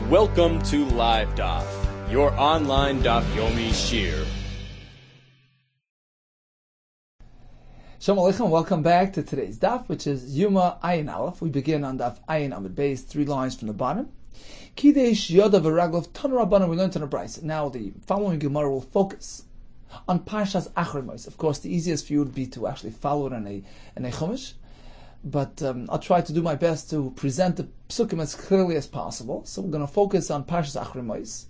Welcome to Live Daf, your online Daf Yomi Shir. Shalom Aleichem, welcome back to today's Daf, which is YOMA Ayin Aleph. We begin on Daf Ayin Amud Beis, 3 lines from the bottom. Kidesh Yoda V'Raglov Tan Rabbanan, we learned on a Bryce. Now the following Gemara will focus on Parshas Achrei Mos. Of course, the easiest for you would be to actually follow it in a Chumash, but I'll try to do my best to present the Psukim as clearly as possible. So we're going to focus on Parshas Achrei Mos,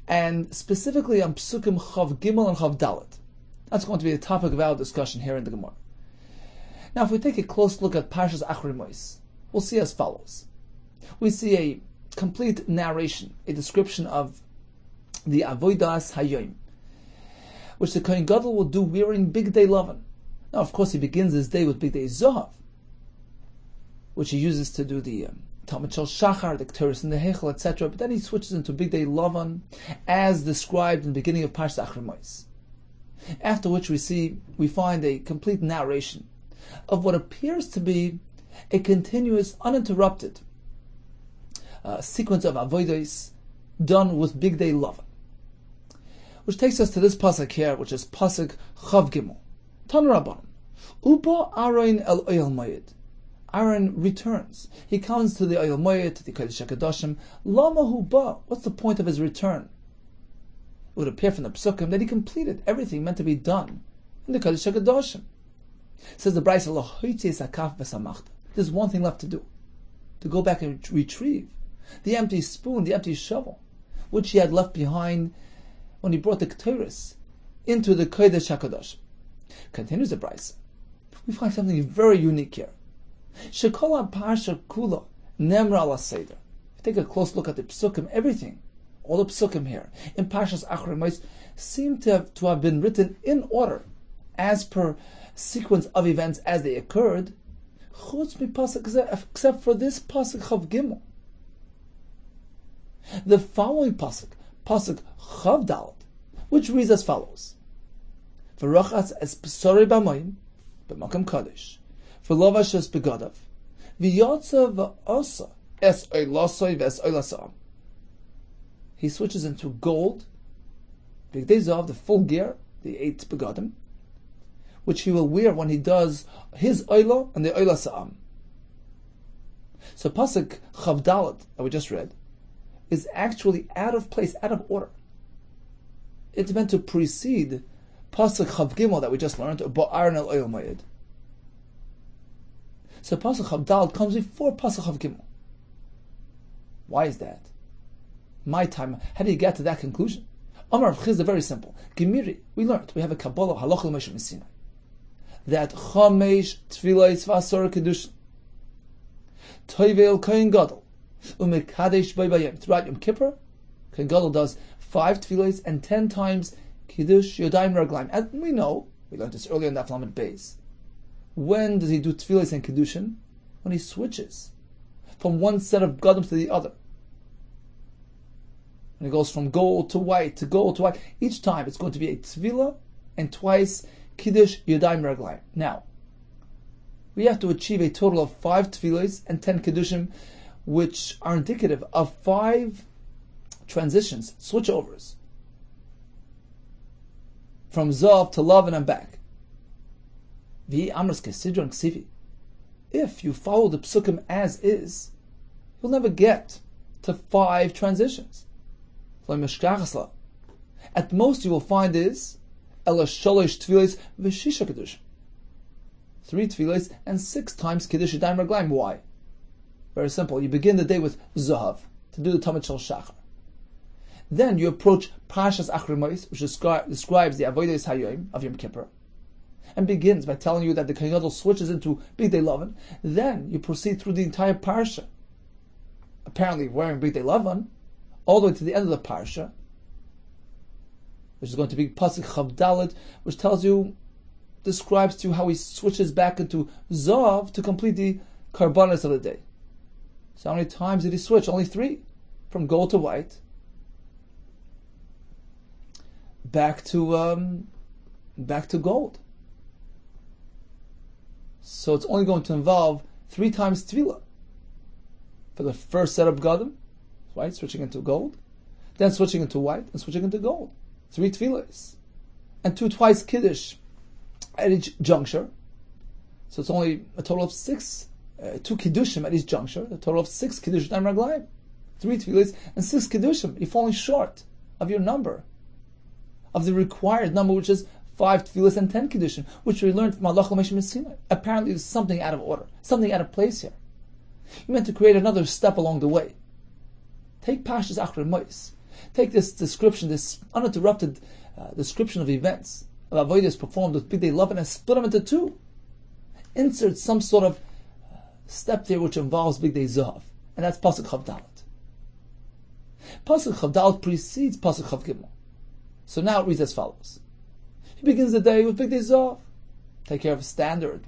and specifically on Psukim Chav Gimel and Chav Dalet. That's going to be the topic of our discussion here in the Gemara. Now, if we take a close look at Parshas Achrei Mos, we'll see as follows. We see a complete narration, a description of the Avodas Hayom, which the Kohen Gadol will do wearing Bigdei Lavan. Now, of course, he begins his day with Bigdei Zohav, which he uses to do the Talmud Shel Shachar, the Ketores in the Heichel, etc. But then he switches into Bigdei Lavan, as described in the beginning of Parshas Achrei Mos. After which we find a complete narration of what appears to be a continuous, uninterrupted sequence of avodos done with Bigdei Lavan, which takes us to this pasuk here, which is pasuk Chav Gimel. Tan Rabbanan, Uba Aaron el Oyel Moed. Aaron returns. He comes to the Oyel Moed, to the Kodesh HaKadoshim. Lama hu ba. What's the point of his return? It would appear from the Psukim that he completed everything meant to be done in the Kodesh HaKadoshim. Says the Bryce, there's one thing left to do. To go back and retrieve the empty spoon, the empty shovel, which he had left behind when he brought the Ketores into the Kodesh HaKadoshim. Continues the Bryce. We find something very unique here. Shekola Parsha Kula Nemra ala Seder. If you take a close look at the Psukim, everything, all the Psukim here in Parshas Achrei Mos seem to have been written in order, as per sequence of events as they occurred, except for this pasuk Chav Gimel. The following pasuk Chav Dalet, which reads as follows: V'rachas es b'sorei b'mayim b'makam kadosh, v'lovas es begadav, v'yotza v'osa es oilasoi v'es oilasam. He switches into gold, Bigdei Zav, the full gear, the 8 begadim, which he will wear when he does his oila and the oila sa'am. So pasuk Chav Dalet that we just read is actually out of place, out of order. It's meant to precede pasuk Chav Gimel that we just learned, Ba'aron el Oyel Moed. So pasuk Chav Dalet comes before pasuk Chav Gimel. Why is that? My time, how do you get to that conclusion? Amar Chizda, very simple. Gemiri, we learned, we have a Kabbalah, Halacha l'Moshe Messina, that Chamesh Tfilos V'Asor Kedushin Toivel Kohen Gadol Umekadesh Baybayim. Throughout Yom Kippur, Kohen Gadol does 5 Tfilos and 10 times Kiddush Yodayim Raglaim. And we know, we learned this earlier in the Aflamet Beis. When does he do Tfilos and Kiddushin? When he switches from one set of Gadim to the other. And it goes from gold to white to gold to white. Each time it's going to be a tefillah and twice Kiddush Yodayim Raglayim. Now, we have to achieve a total of 5 tefillahs and 10 Kiddushim, which are indicative of 5 transitions, switchovers, from Zav to Lavan and back. If you follow the Psukim as is, you'll never get to 5 transitions. At most you will find is Ela Shalosh Tfilos V'Shisha Kiddush, 3 Tfilos and 6 times Kiddush Yadayim Raglayim. Why? Very simple. You begin the day with Zahav to do the Talmud Shel Shachar. Then you approach Parshas Achrei Mos, which describes the Avodos Hayom of Yom Kippur, and begins by telling you that the Kohen Gadol switches into Bigdei Lavan. Then you proceed through the entire Parsha, apparently wearing Bigdei Lavan, all the way to the end of the Parsha, which is going to be pasuk Chav Dalet, which describes to you how he switches back into Zav to complete the Karbanos of the day. So how many times did he switch? Only 3. From gold to white, back to gold. So it's only going to involve 3 times Tefillah. For the first set of Gadim, White, switching into gold, then switching into white, and switching into gold. 3 tefillos. And 2 twice Kiddush at each juncture. So it's only a total of 6, 2 Kiddushim at each juncture, a total of 6 Kiddush and Raglayim. 3 tefillos and 6 Kiddushim. You're falling short of your number, of the required number, which is 5 tefillos and 10 Kiddushim, which we learned from Allah Sinai. Apparently there's something out of order, something out of place here. You meant to create another step along the way. Take Parshas Achrei Mos. Take this description, this uninterrupted description of events of avodas performed with Big Day Love, and split them into 2. Insert some sort of step there which involves Big Day Zav, and that's Pasuk Chav Dalet. Pasuk Chav Dalet precedes Pasuk Chav Gimel. So now it reads as follows. He begins the day with Big Day Zav. Take care of standard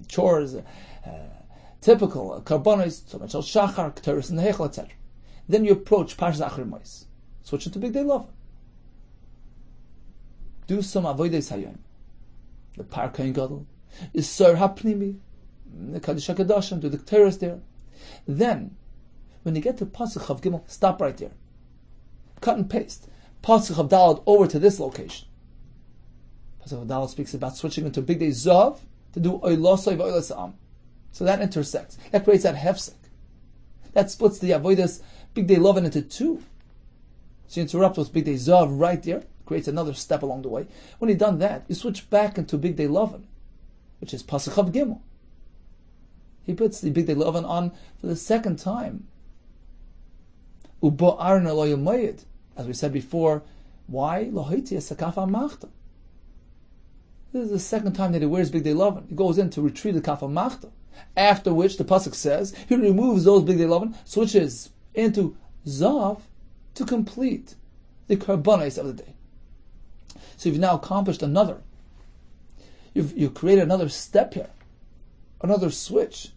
chores, typical karbonos, Tzomach Shachar, Keteris and the Heichel, etc. Then you approach Parshas Achrei Mos. Switch into Big Day Love. Do some avodas hayom. The Par Kohen Gadol, Yisor HaPnimi, the Kaddish HaKadoshim, do the Keteris there. Then, when you get to Pasuk Chav Gimel, stop right there. Cut and paste. Pasuk Chav Dalet over to this location. Pasuk Chav Dalet speaks about switching into Big Day Zav to do Oilosoi v'Oilos Am. So that intersects. That creates that hefsek. That splits the avodas Big Day Love into 2. So you interrupt with Big Day Zav right there, creates another step along the way. When you've done that, you switch back into Big Day Love, which is Pasuk Chav Gimel. He puts the Big Day Love on for the second time. Ubo Arna lo yomayid, as we said before. Why? Lohiti esakafa machta. This is the second time that he wears Big Day Love. He goes in to retrieve the kafa machta. After which the pasuk says he removes those Big Day Love, switches into Zav to complete the karbonos of the day. So you've now accomplished another. You've created another step here, another switch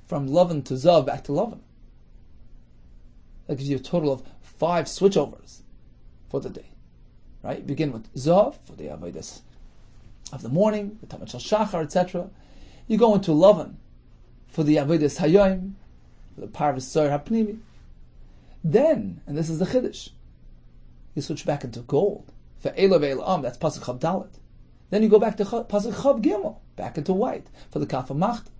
from Lovin to Zav back to Lovin. That gives you a total of 5 switchovers for the day. Right? You begin with Zav for the avodas of the morning, the Tzomach Shachar, etc. You go into Lovin for the avodas hayom, for the Parvus Yisor HaPnimi. Then, and this is the Chiddush, you switch back into gold. For Ela ve'Elam, that's Pasuk Chav Dalet. Then you go back to Pasuk Chav Gimel, back into white for the Kafa Macht.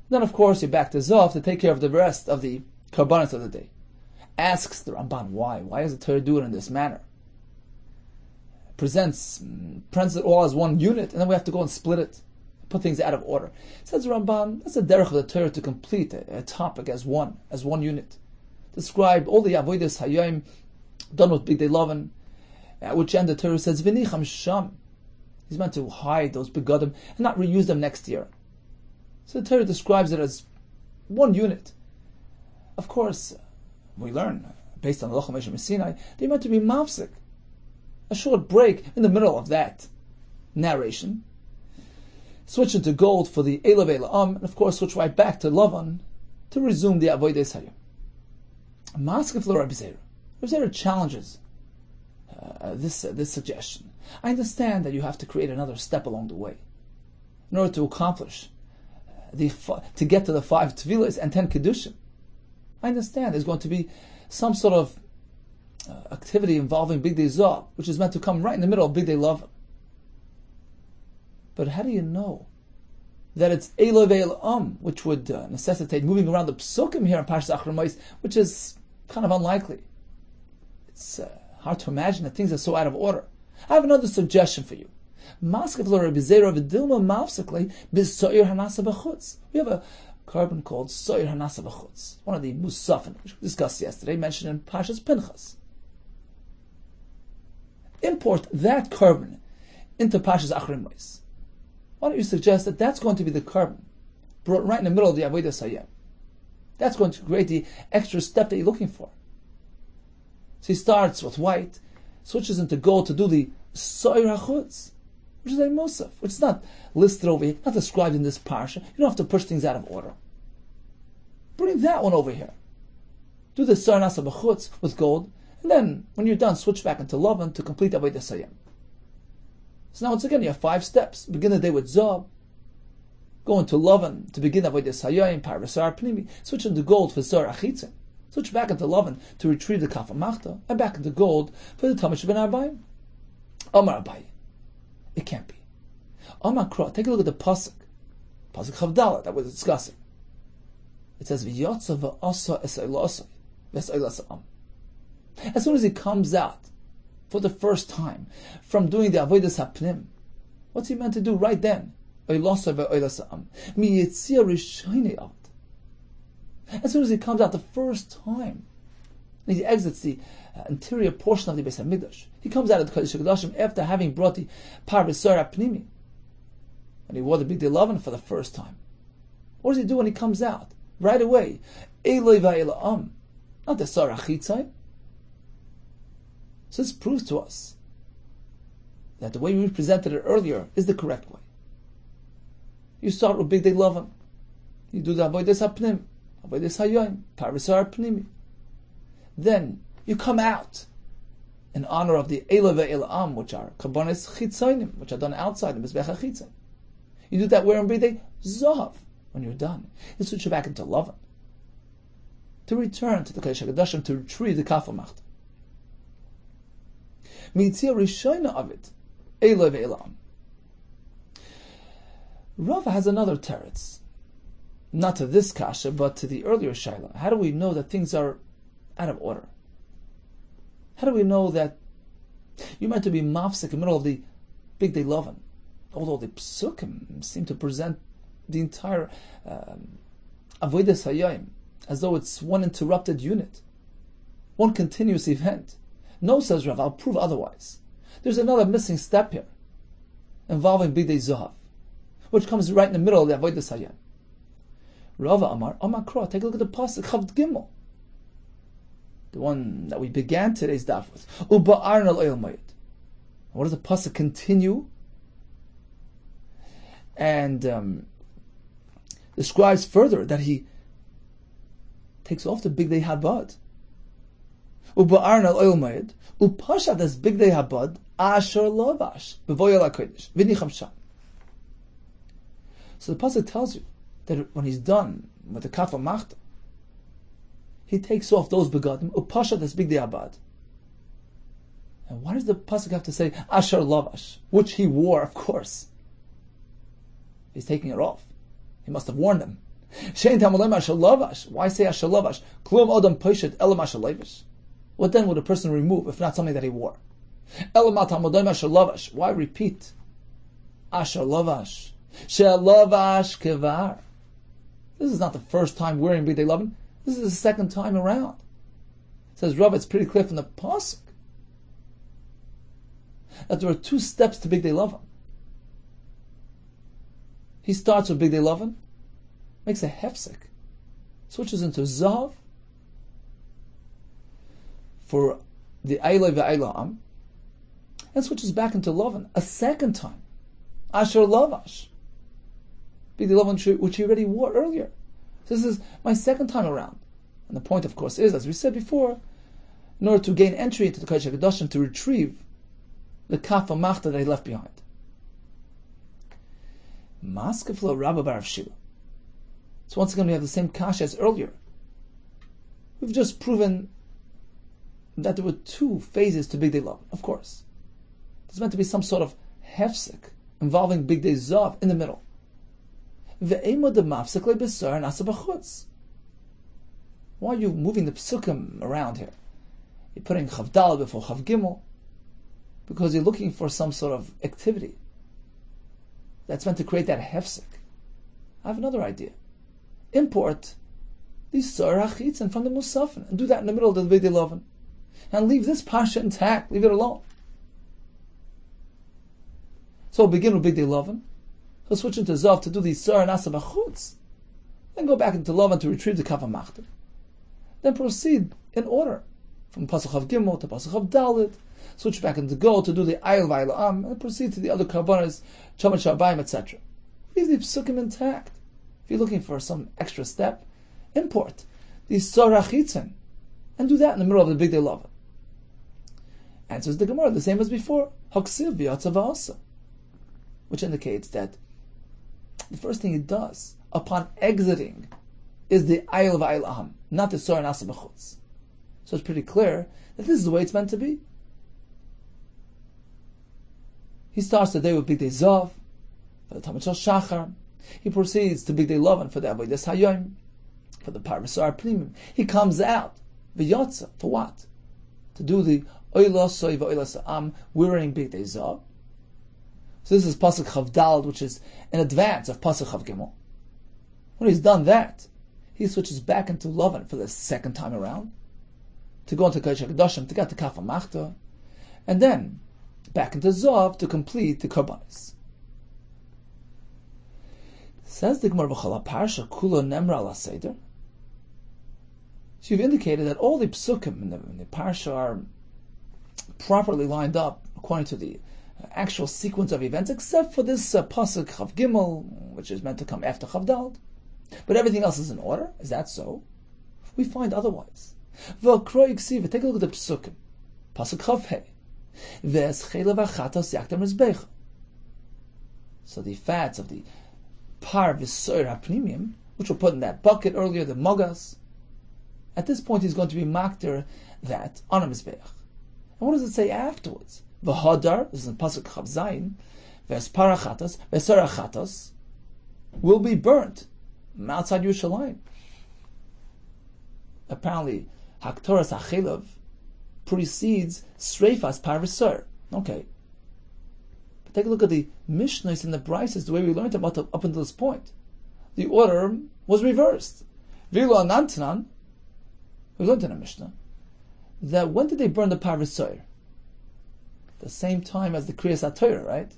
Then, of course, you're back to Zav to take care of the rest of the karbanos of the day. Asks the Ramban why. Why does the Torah do it in this manner? Presents it all as one unit, and then we have to go and split it, put things out of order. Says the Ramban, that's the derech of the Torah to complete a topic as one unit. Describe all the avodas hayom done with Big Day Lovin, at which end the Torah says v'nicham sham. He's meant to hide those begadim and not reuse them next year. So the Torah describes it as one unit. Of course, we learn based on the Lochem Sinai, they meant to be mafsik, a short break in the middle of that narration. Switch into gold for the Ela ve'Elam, and of course switch right back to Lavan to resume the avodas hayom. Maskef lo Rabbi Yehuda. Rabbi Yehuda challenges this suggestion. I understand that you have to create another step along the way in order to accomplish to get to the 5 tevilas and 10 kedushin. I understand there's going to be some sort of activity involving Big Day Zav, which is meant to come right in the middle of Big Day Love. But how do you know that it's Ela ve'Elam, which would necessitate moving around the psukim here in Parshas Achrei Mos, which is kind of unlikely. It's hard to imagine that things are so out of order. I have another suggestion for you. We have a carbon called Soyer Hanasa B'chutz, one of the Musafin, which we discussed yesterday, mentioned in Parshas Pinchas. Import that carbon into Parshas Achrei Mos. Why don't you suggest that that's going to be the carbon brought right in the middle of the avodas hayom? That's going to create the extra step that you're looking for. So he starts with white, switches into gold to do the Soyer HaChutz, which is a Musaf, which is not listed over here, not described in this parsha. You don't have to push things out of order. Bring that one over here. Do the Soyer Hanasa B'chutz with gold, and then when you're done, switch back into Lavan to complete avodas hayom. So now once again you have 5 steps. Begin the day with Zav, go into Lavan to begin avodas hayom, Parvus Yisor HaPnimi, switch into gold for Zor Achitzim. Switch back into Lavan to retrieve the Kaf Machta, and back into gold for the Tamash ben Arbayim. Omar Abaye. It can't be. Omar Kra, take a look at the Pasuk. Pasuk Chavdala that we're discussing. It says, V'yotza v'asa es'aylasai, v'es'aylasa'am. As soon as he comes out, for the first time, from doing the Avodas HaPnim, what's he meant to do right then? As soon as he comes out the first time, and he exits the interior portion of the Beis HaMikdash, he comes out of the Kodesh HaKodashim after having brought the Parvesar HaPnimi, and he wore the Big Day Lavan for the first time. What does he do when he comes out? Right away, Eloi va'ela'am, not the Sar HaChitzai. So this proves to us that the way we presented it earlier is the correct way. You start with Big Day Lavan. You do the Avodas HaPnim, Avodas HaYoim, Parvesar HaPnimi. Then you come out in honor of the Eloi ve'ela'am, which are Karbonis Chitzainim, which are done outside the Mizbech HaChitzai. You do that wearing Big Day Zahav. When you're done, you switch back into Lavan to return to the Kodesh HaKodashim to retrieve the Kaf Machta. Mitzia Rishayna of it, Eloi ve'ela'am. Rava has another teretz, not to this kasha, but to the earlier shaila. How do we know that things are out of order? How do we know that you're meant to be mafsik in the middle of the Big Day Lavan, although the psukim seem to present the entire Avodas Hayayim as though it's one interrupted unit, one continuous event? No, says Rav, I'll prove otherwise. There's another missing step here involving Big Day Zahav, which comes right in the middle of the Avodas Hayayim. Rava Amar Kra, take a look at the pasuk Chavd Gimel, the one that we began today's daf with. Uba'arn al oil mayit. What does the pasuk continue? And describes further that he takes off the Big Day Habad. Uba'arn al oil mayit. Upasha das Big Day Habad asher lavash b'voyel hakodesh v'nicham sham. So the pasuk tells you that when he's done with the Kaf Machta, he takes off those begadim, upasha das Big Day Habad. And why does the pasuk have to say asher lavash, which he wore, of course? He's taking it off. He must have worn them. Shein tamalem asher lavash. Why say asher lavash? Klum adam poshet elam asher levish. What then would a person remove if not something that he wore? Elamat hamadam asher lavash. Why repeat asher lavash? Lavash kevar. This is not the first time wearing Big Day Lavan. This is the second time around. Says Rav, it's pretty clear from the pasuk that there are two steps to Big Day Lavan. He starts with Big Day Lavan, makes a hefsek, switches into Zahav for the Eiloi ve'eila'am, and switches back into Lavan a second time. Asher lavash. Big Day Lavan, which he already wore earlier. So this is my second time around. And the point, of course, is, as we said before, in order to gain entry into the Kodesh HaKodashim to retrieve the Kaf Machta that he left behind. Maskeflo Rabba Bar Shila. So once again we have the same kasha as earlier. We've just proven that there were two phases to Big Day Lavan. Of course, there's meant to be some sort of hefsek involving Big Day Zav in the middle. Why are you moving the psukim around here? You're putting Chavdal before Chav Gimel because you're looking for some sort of activity that's meant to create that hefsek. I have another idea. Import these Sar HaChitzin from the Musafin and do that in the middle of the Big Day Lavan. And leave this Pasha intact. Leave it alone. So we'll begin with Big Day Lavan. He'll switch into Zav to do the Sar and Asa B'chutz. Then go back into Lavan to retrieve the Kaf Machta. Then proceed in order from Pasach of Gimel to Pasach of Dalit. Switch back into Gold to do the Ayil V'Ayila'am and proceed to the other Karbonos, Chomet Shabbayim, etc. Leave the Psukim intact. If you're looking for some extra step, import the Sar HaChitzin and do that in the middle of the Big Day Lavan. Answers the Gemara the same as before. Haksiv v'yatza v'asa, which indicates that the first thing he does upon exiting is the Ayil v'Ayil Aham, not the Sor Nasa B'chutz. So it's pretty clear that this is the way it's meant to be. He starts the day with Big Day Zav, for the Tamid Shal Shachar. He proceeds to Big Day Lavan for the Avodas Hayom, for the Parvasar Primim. He comes out, v'yotza, for what? To do the Oila Soy v'Oila Sa'am, wearing Big Day Zav. So this is Pasuk Chav Daled, which is in advance of Pasuk Chav Gimel. When he's done that, he switches back into Lavan for the second time around, to go into Kodesh HaKadoshim, to get the Kaf HaMachta, and then back into Zav to complete the Korbanos. Says the Gemara B'Chala Parsha Kula Nemra Ala Seder. So you've indicated that all the psukim in the Parsha are properly lined up according to the actual sequence of events, except for this Pasuk Chav Gimel, which is meant to come after Chav Daled. But everything else is in order. Is that so? We find otherwise. V'akroi ksiva. Take a look at the psukim. Pasuk Chav Hei. V'es chelev achatos yaktam rizbecha. So the fats of the par v'soir hapnimim, which were put in that bucket earlier, the mogas, at this point he's going to be makter that on a mizbeach. And what does it say afterwards? V'hadar, this is in Pasuk Chav Zayin, v'es par achatos, v'soir achatos, will be burnt outside Yerushalayim. Apparently, Haktoras HaChelav precedes Sreifas Parvasar. Okay. But take a look at the Mishnahs and the Brises, the way we learned about up until this point. The order was reversed. Vilo Anantanan, we learned in a Mishnah, that when did they burn the Parvasar? The same time as the Kriyas HaTorah, right?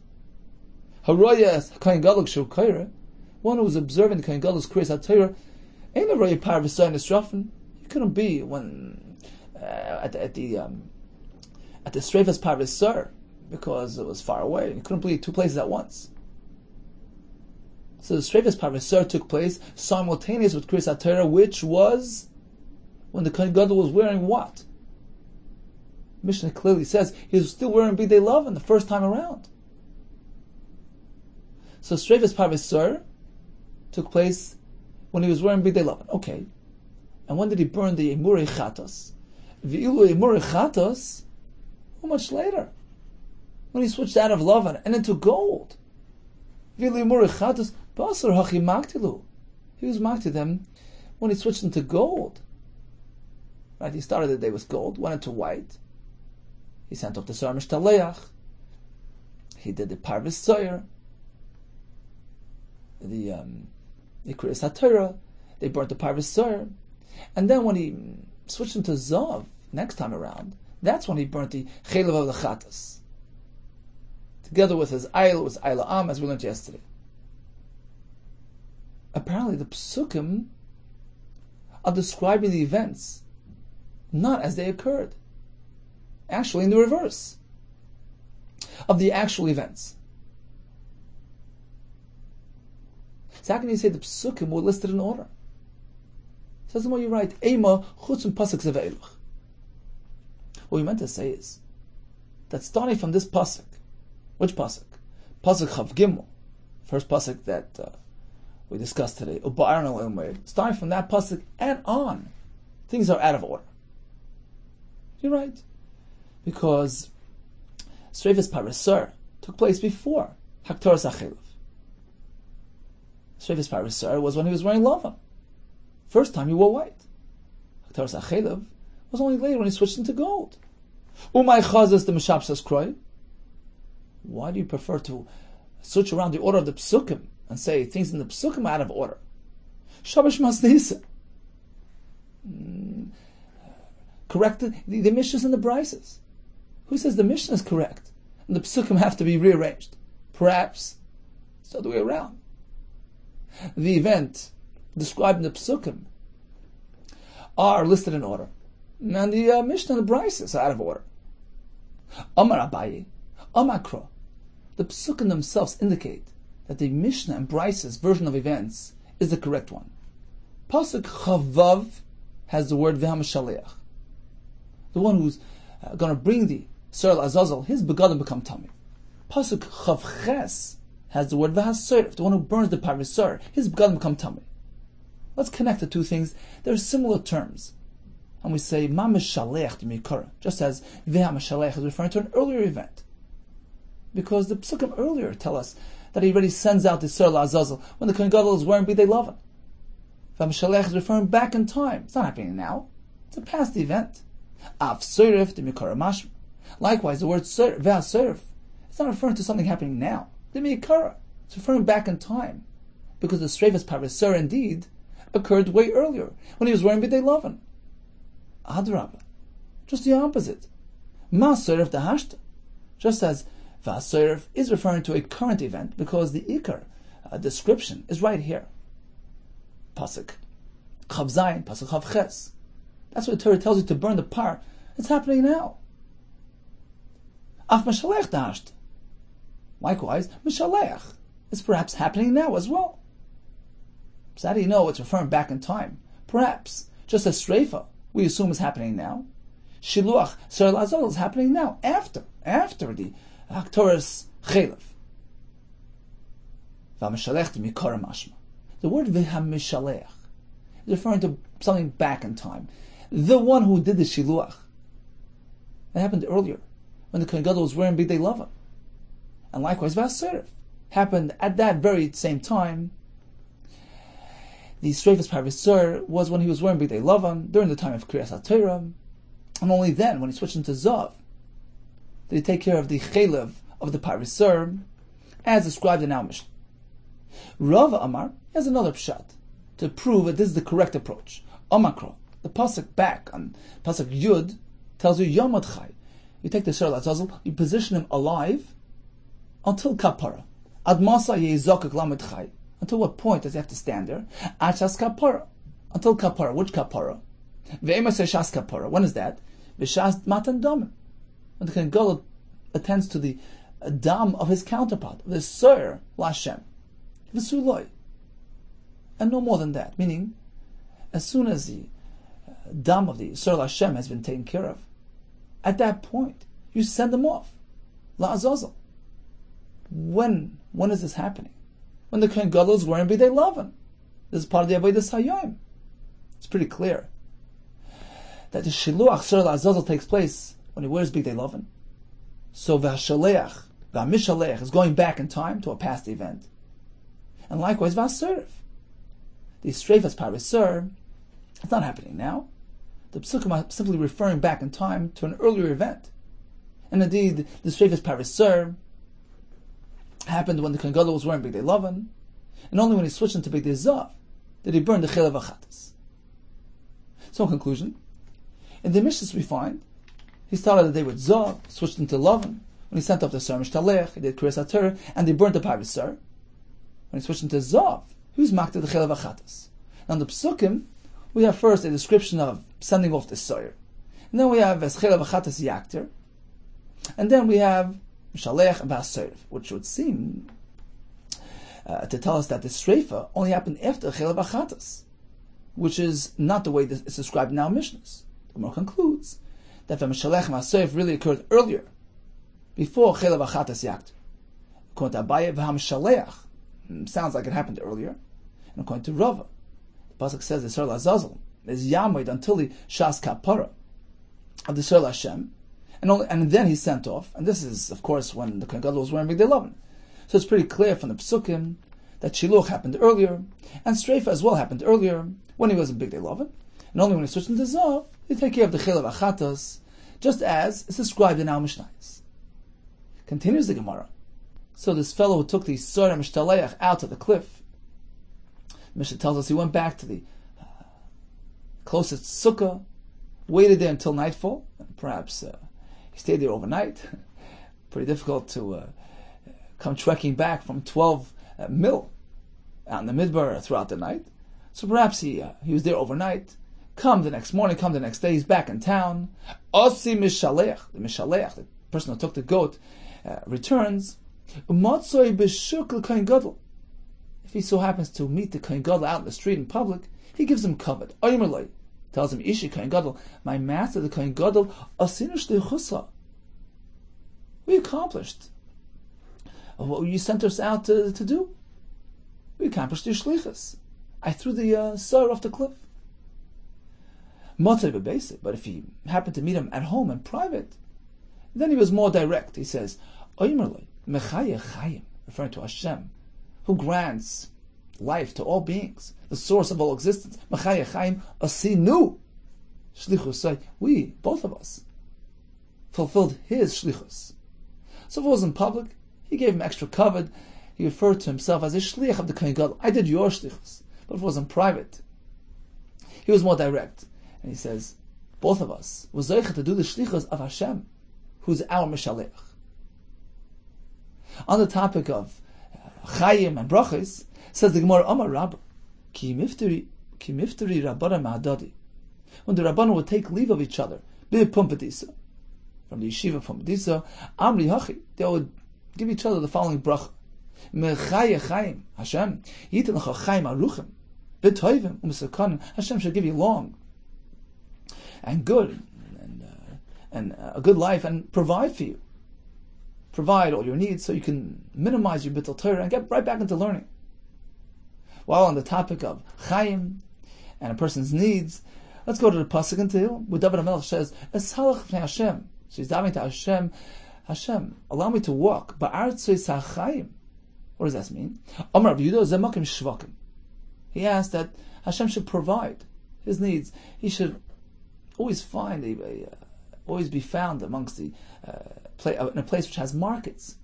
Haroyas HaKayin Gadol Shu Kaira, one who was observing the Kohen Gadol's Kriyas HaTorah, ain't a Roy Parvasar Nisrafen. He couldn't be when at the Sreifas Parvasar, because it was far away. He couldn't be two places at once. So the Sreifas Parvasar took place simultaneous with Kriyas HaTorah, which was when the Kohen Gadol was wearing what? Mishnah clearly says he was still wearing Bidei Lavan the first time around. So Sreifas Parvasar took place when he was wearing Bidei Lavan. Okay. And when did he burn the Emurei Chatos? V'ilu Emurei Chatos, how much later? When he switched out of Lavan and into gold. V'ilu Emurei Chatos, Basar Hachi Maktilu. He was marked to them when he switched into gold. Right, he started the day with gold, went into white. He sent off the Sar Mishtaleach. He did the Parvis Soyer. The Kriyas HaTorah, they burnt the Parvis Soyer. And then when he switched into Zav, next time around, that's when he burnt the Chelev of the Chatas. Together with his Ayil, with Ayil Am, as we learned yesterday. Apparently the Psukim are describing the events not as they occurred. Actually in the reverse of the actual events. So how can you say the Psukim were listed in order? Says the more you write, Eima chutzum pasuk zeve'eluch. What you meant to say is that starting from this pasuk, which pasuk? Pasuk Chav Gimel, first pasuk that we discussed today. Starting from that pasuk and on, things are out of order. You're right, because Sreifas Parvasar took place before Haktoras HaChelav. Sreifas Parvasar was when he was wearing lava. First time he wore white. Haktoras HaChelav was only later when he switched into gold. Umay chazas the Meshapsas Kroy. Why do you prefer to switch around the order of the Psukim and say things in the Psukim are out of order? Shabash Masnisa. Corrected the Mishnahs and the Brises. Who says the Mishnah is correct and the Psukim have to be rearranged? Perhaps it's the other way around. The event described in the Psukim are listed in order, and the Mishnah and the Brises are out of order. Amar Abaye, Amakro. The Psukim themselves indicate that the Mishnah and Brises version of events is the correct one. Pasuk Chavav has the word V'hamashaleach. The one who's going to bring the Sar Azazel, his begadim become tummy. Pasuk Chav Ches has the word V'hasoyref, the one who burns the Parvisar, his begadim become tummy. Let's connect the two things. They're similar terms. And we say, Ma mishalech d'mikara, just as Veha mishalech is referring to an earlier event. Because the psukim earlier tell us that he already sends out the Sir La'azazel when the Kohen Gadol is wearing Bidei Lavan. Veha mishalech is referring back in time. It's not happening now. It's a past event. Av Seirif d'mikara mashma. Likewise, the word Veha Seirif, it's not referring to something happening now. D'mikara. It's referring back in time. Because the Sreifas Parisur indeed occurred way earlier, when he was wearing Bidei Lavan. Adrabah, just the opposite. Ma Seirif dahashta, just as Va Seirif is referring to a current event, because the Ikar description is right here. Pasuk Chav Zayin, Pasuk Chav Ches. That's what the Torah tells you to burn the par. It's happening now. Af Mishalech dahashta. Likewise, Mishalech is perhaps happening now as well. So how do you know it's referring back in time? Perhaps, just as Streifa, we assume is happening now. Shiluach Sir Lazal is happening now, after the Haktoras Chelev. V'amishalech d'mikara mashma. The word v'hamishalech is referring to something back in time. The one who did the Shiluach. That happened earlier, when the Kohen Gadol was wearing Bidei Lavan. And likewise, V'aserif happened at that very same time. The Sreifas Parisur was when he was wearing Bidei Lavan, during the time of Kriyas HaTorah, and only then, when he switched into Zav, did he take care of the Chelev of the Parisur, as described in our Mishnah. Rava Amar has another pshat, to prove that this is the correct approach. Omakro, the pasuk back on pasuk Yud, tells you Yomad Chai. You take the Sir Lazazel, you position him alive until Kapara. Ad Masa Yezokak Lamed Chai. Until what point does he have to stand there? Achas kapara. Until kapara. Which kapara? Ve'emas shas kapara. When is that? V'shas matan dam. When the Kohen Gadol attends to the dam of his counterpart, the Sir Lashem. V'suloi. And no more than that. Meaning, as soon as the dam of the Sir Lashem has been taken care of, at that point, you send them off. La'azazel. When is this happening? When the Kohen Gadol is wearing Bidei Lavan. This is part of the Avodas Hayom. It's pretty clear that the Shiluach Sir La'azazel takes place when he wears Bidei Lavan. So V'hashaleach, V'hamishalech is going back in time to a past event. And likewise V'aserif. The Sreifas Parisur, it's not happening now. The Psukim are simply referring back in time to an earlier event. And indeed, the Sreifas Parisur happened when the Kohen Gadol was wearing Bidei Lavan, and only when he switched into Bidei Zav did he burn the Chelev Achatas. So in conclusion, in the Mishnahs we find, he started the day with Zav, switched into Lavan. When he sent off the Sar Mishtalech, he did Kriyas HaTorah, and they burnt the Parisur. When he switched into Zav, he was maked to the Chelev Achatas. Now in the Psukim, we have first a description of sending off the Sar. And then we have as Chelev Achatas Yakter. And then we have Mishalech and V'aserif, which would seem to tell us that the Sreifa only happened after Chelev Achatas, which is not the way that it's described in our Mishnahs. The Gemara concludes that Mishalech and V'aserif really occurred earlier, before Chelev Achatas Yakter. According to Abaye, V'hamishaleach sounds like it happened earlier, and according to Rava, the pasuk says the Sir Lazazel is Yamoid until the Shas Kapara of the Sir Lashem. And then he's sent off, and this is, of course, when the Kohen Gadol was wearing Bidei Lavan. So it's pretty clear from the Psukim that Shiluch happened earlier, and Streifa as well happened earlier, when he was in Bidei Lavan, and only when he switched into Zav, he take care of the Chelev Achatas, just as is described in our Mishnayos. Continues the Gemara. So this fellow who took the Sor Mishtaleach out to the cliff, Mishnah tells us he went back to the closest sukkah, waited there until nightfall, and perhaps he stayed there overnight. Pretty difficult to come trekking back from 12 mil out in the Midbar throughout the night. So perhaps he was there overnight. Come the next morning, come the next day, he's back in town. Osi Mishalech, the person who took the goat, returns. Umatzoi b'shuk l'Kohen Gadol. If he so happens to meet the Kohen Gadol out in the street in public, he gives him kavod. Oymerloi tells him, Ishi Kohen Gadol, my master the Kohen Gadol, asinu shlichusa. We accomplished what you sent us out to do. We accomplished your shlichus. I threw the sar off the cliff. But if he happened to meet him at home in private, then he was more direct. He says, referring to Hashem, who grants life to all beings, the source of all existence. We, both of us, fulfilled his shlichus. So if it was in public, he gave him extra kavod. He referred to himself as a shliach of the Kohen Gadol. I did your shlichus. But if it was in private, he was more direct. And he says, both of us were zeicha to do the shlichus of Hashem, who's our Mishalech. On the topic of Chayim and Brachos, says the Gemara, Amar Rabba, ki mifteri Rabbana ma'adadi. When the Rabbana would take leave of each other, from the yeshiva Pumbedisa, Amri Hachi, they would give each other the following bracha. Mechaya Chayim, Hashem, yitin lecha Chayim aruchim, b'toivim u'misakanim, Hashem shall give you long and good and a good life and provide for you. Provide all your needs so you can minimize your bittul Torah and get right back into learning. While on the topic of Chayim and a person's needs, let's go to the pasuk in Tehillim, where David HaMelech says, "Esalach v'nei Hashem." So he's davening to Hashem, Hashem, allow me to walk ba'artzos ha'chayim. What does that mean? Amar Rabbi Yehuda zemakim shvakim. He asked that Hashem should provide his needs. He should always find always be found amongst the in a place which has markets,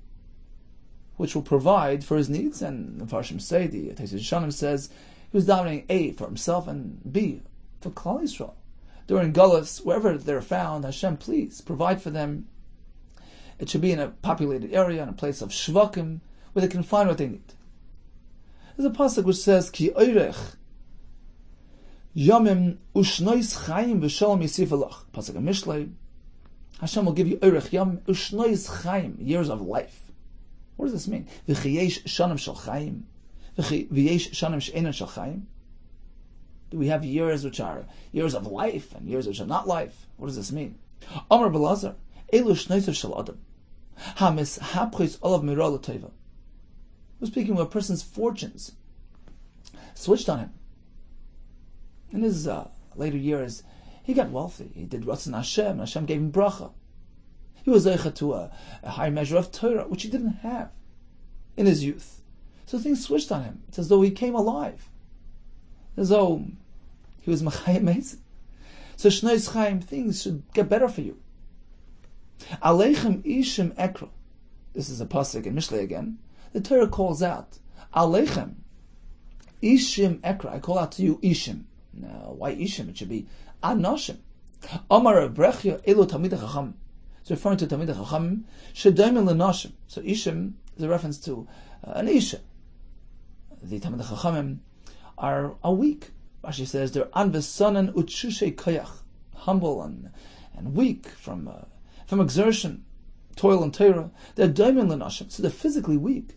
which will provide for his needs. And the Farshim say, the Tesis Yeshanim says, he was davening A, for himself, and B, for Klal Yisrael. During Gullus, wherever they're found, Hashem, please provide for them. It should be in a populated area, in a place of shvakim, where they can find what they need. There's a pasuk which says, Ki oirech yamim ushnois chayim v'shalom yisif alach. Pasuk in Mishlei, Hashem will give you oirech yam ushnois chayim, years of life. What does this mean? V'chiyesh shanim shel chayim, v'yesh shanim she'enan shel chayim. Do we have years which are years of life and years which are not life? What does this mean? Amar Belazar, elu shnoisav shel adam, hamis hapchis olav mira l'teva. We're speaking of a person's fortunes switched on him. In his later years, he got wealthy. He did Ratzon Hashem, and Hashem gave him bracha. He was zeicha to a high measure of Torah, which he didn't have in his youth. So things switched on him. It's as though he came alive. As though he was Machayim Metzim. So Shnois Chaim, things should get better for you. Aleichem Ishim Ekra. This is a pasuk in Mishlei again. The Torah calls out, Aleichem Ishim Ekra. I call out to you Ishim. Now, why Ishim? It should be Anoshim. Amar Brechya Elu Talmidei Chacham. It's referring to Talmidei Chacham. Shedaimim L'Noshim. So Ishim is a reference to an Isha. The Talmidei Chachamim are weak. Rashi says they're anvesanan utshushe koyach, humble and weak from exertion, toil and Torah. They're daimim l'nashim, so they're physically weak.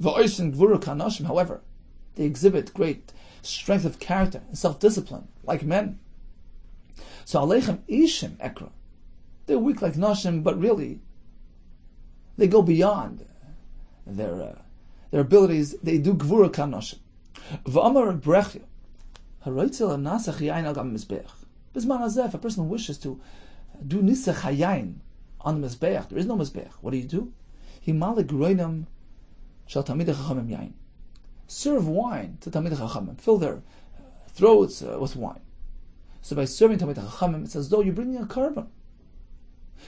V'oisin gvura kanashim, however, they exhibit great strength of character and self-discipline, like men. So aleichem ishim ekra, they're weak like nashim, but really they go beyond their abilities. They do gvura kanashim. V'amar brechya, haroitzel nasach yayin al gam mizbeach. Bisman hazeh, if a person wishes to do nisach hayayin on the mizbeach, there is no mizbeach. What do? He malik roinam shal tamidei chachamim yayin. Serve wine to tamidei chachamim. Fill their throats with wine. So by serving tamidei chachamim, it's as though you're bringing a korban.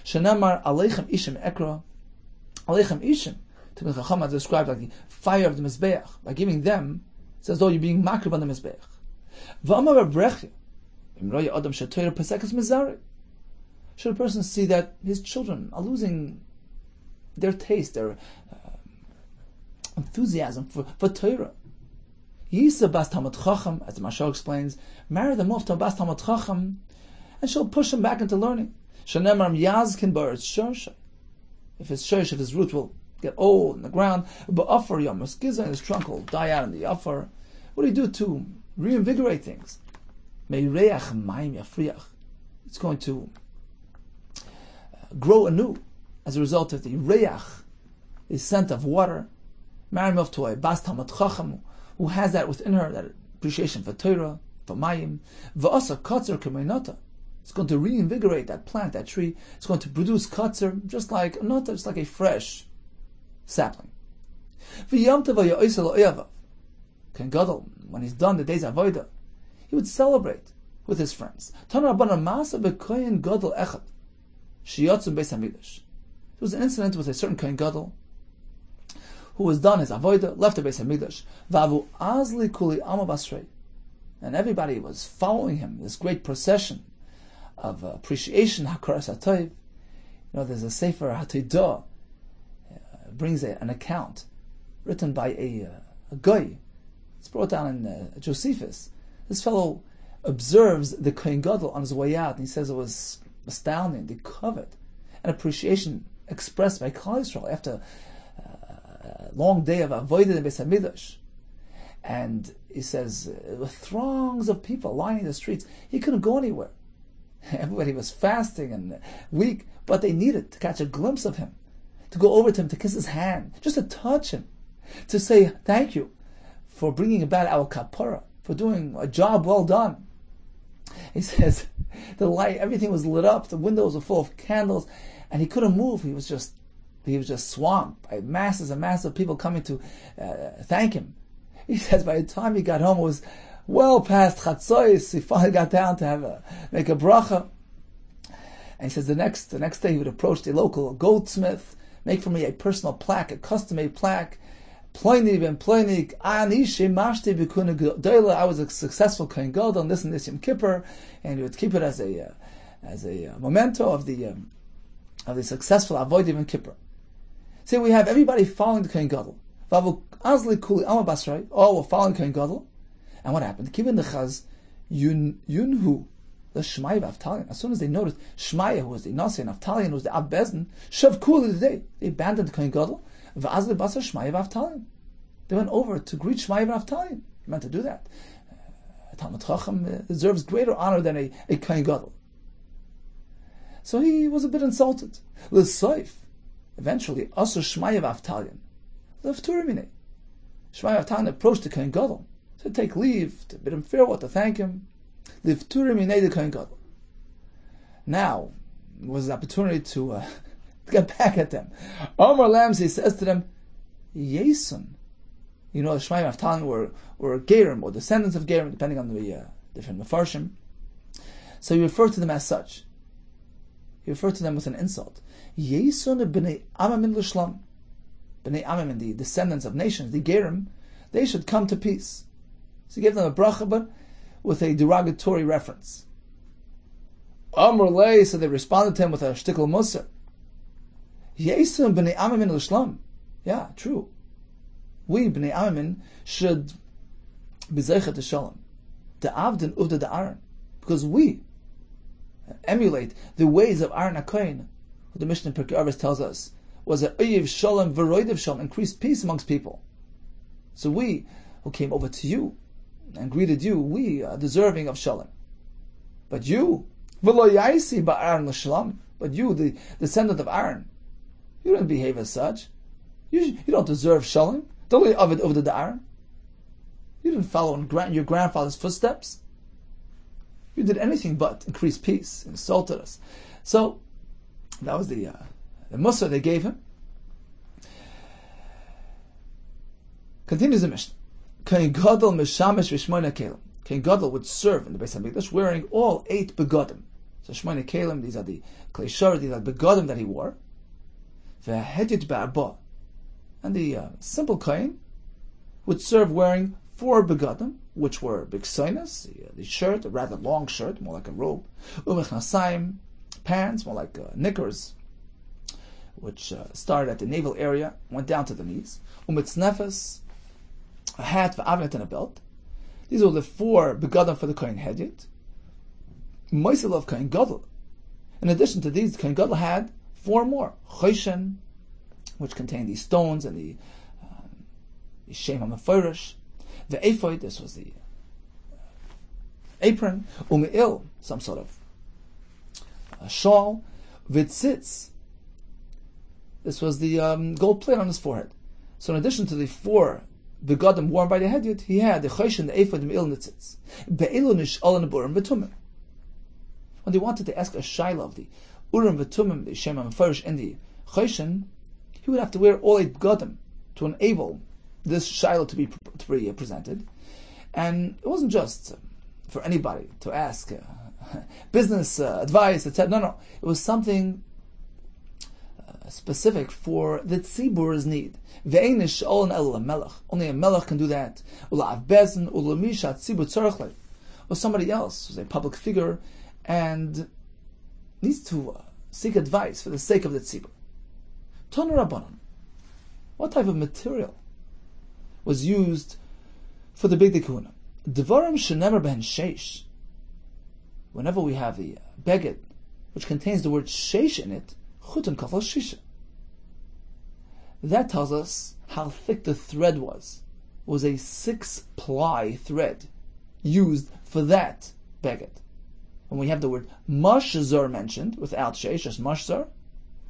Shenamar aleichem ishim ekra, aleichem ishim. Tamidei chachamim is described like the fire of the mizbeach. By giving them, it's as though you're being makrib on the mizbeach. V'amar brechya, imroya adam shatoyer pesekas mizari. Should a person see that his children are losing their taste, their enthusiasm for Torah? Yisa bas talmid chacham, as the Mashal explains, marry them off to a bas talmid chacham, and she'll push him back into learning. Shenemar yazkin ba'eretz shorsha. If his root will get old in the ground, but offer yom giza in his trunk will die out in the offer. What do you do to reinvigorate things? Meireach mayim yafriach. It's going to grow anew as a result of the reach, the scent of water. Marry him off to a bas talmid chacham who has that within her, that appreciation for Torah, for Mayim. V'asa katzer k'meinata. It's going to reinvigorate that plant, that tree. It's going to produce katzer, just like a nota, just like a fresh sapling. V'yamta v'ya'isa lo'evav. Ken Gadol, when he's done the day's avodah, he would celebrate with his friends. Tana Rabbanan Masa b'kohen Gadol echad shiyatzum beis hamikdash. There was an incident with a certain kohen Gadol who was done his avodah, left the beis hamikdash. V'avu azli kuli ama basrei, and everybody was following him. This great procession of appreciation, hakaras hatov. You know, there's a sefer Hatidah, brings an account written by a guy. It's brought down in Josephus. This fellow observes the Kohen Gadol on his way out, and he says it was astounding, the kavod and appreciation expressed by Klal Yisrael after a long day of avodah in Beis Hamikdash. And he says, with throngs of people lining the streets, he couldn't go anywhere. Everybody was fasting and weak, but they needed to catch a glimpse of him, to go over to him, to kiss his hand, just to touch him, to say thank you for bringing about our kapara, for doing a job well done. He says the light, everything was lit up, the windows were full of candles, and he couldn't move. He was just swamped by masses and masses of people coming to thank him. He says by the time he got home, it was well past Chatzos. He finally got down to make a bracha. And he says the next day he would approach the local goldsmith, make for me a personal plaque, a custom-made plaque. Ploinik and Ploinik, I was a successful Kohen Gadol on this and this Yom Kippur, and he would keep it as a memento of the successful avodah Yom Kippur. So we have everybody following the Kohen Gadol. All were following Kohen Gadol. And what happened? Kiven Dechaz Yunhu the Shmai Avtalion. As soon as they noticed Shmai, who was the Nasi, and Avtalion, who was the Ab Bezdin, Shav Kul the day, they abandoned the Kohen Gadol. They went over to greet Shmai Avtalion. He meant to do that. Talmud Chacham deserves greater honor than a Kohen Gadol. So he was a bit insulted. L'soif, eventually, also Shmai Avtalion. L'fturimine. Shmai Avtalion approached the Kohen Gadol to take leave, to bid him farewell, to thank him. L'fturimine the Kohen Gadol. Now was an opportunity to get back at them. Omar Lamzi says to them, Yesun. You know, the Shmai Avtalion were Gerim, or descendants of Gerim, depending on the different Mefarshim. So he referred to them as such. He referred to them with an insult. Yesun b'nei Amamin l'shlam. B'nei Amamin, the descendants of nations, the Gerim, they should come to peace. So he gave them a bracha, but with a derogatory reference. Amr lei, so they responded to him with a shtickle musar. Yesun b'nei Amamin l'shlam. Yeah, true. We, b'nei Amamin, should be zeichet to shalom. The avdin uvda the Aaron. Because we emulate the ways of Aaron HaKohen, who the Mishnah in Pirkei Avos tells us was a uyiv shalom v'roidev shalom, increased peace amongst people. So we, who came over to you and greeted you, we are deserving of shalom. But you, v'lo yaisi ba'Aaron l'shalom, but you, the descendant of Aaron, you don't behave as such. You don't deserve shalom. Don't be avid over the Aaron. You didn't follow in your grandfather's footsteps. You did anything but increase peace, insulted us. So that was the musar they gave him. Continues the Mishnah. Kohen Gadol meshamish v'shmoina kelim. Kohen Gadol would serve in the Beis Hamikdash wearing all 8 begadim. So shmoina kelim, these are the klei, these are the begadim that he wore. V'hedit ba'arba. And the simple Kohen would serve wearing 4 begadim, which were biksoinas, the shirt, a rather long shirt, more like a robe, umechnasayim, pants, more like knickers, which started at the navel area, went down to the knees, umitznefes, a hat, v'avnet, and a belt. These were the 4 begadim for the Kohen Hedjit. Moisil of Kohen Gadol. In addition to these, Kohen Gadol had 4 more. Choshen, which contained these stones and the Shem HaMeforish. The ephod, this was the apron. Ume'il, some sort of shawl. V'tzitz, this was the gold plate on his forehead. So in addition to the 4 begadim worn by the hedyot, he had the choshen, the ephod, the me'il, and the tzitz. Be'elu nish'al and burim v'tumim. When they wanted to ask a shaila of the urim v'tumim, the shema mefarish, and the choshen, he would have to wear all 8 begadim to enable this shaila to be presented. And it wasn't just for anybody to ask business advice, etc. No. It was something specific for the tzibur's need. Only a melech can do that. Or somebody else who's a public figure and needs to seek advice for the sake of the tzibur. Tanu Rabbanon. What type of material was used for the big kahuna? Devarim shenemer behen sheish. Whenever we have the beged, which contains the word sheish in it, chutun kafal shisha. That tells us how thick the thread was. It was a 6-ply thread used for that beged. When we have the word mashzor mentioned without sheish, just mashzor,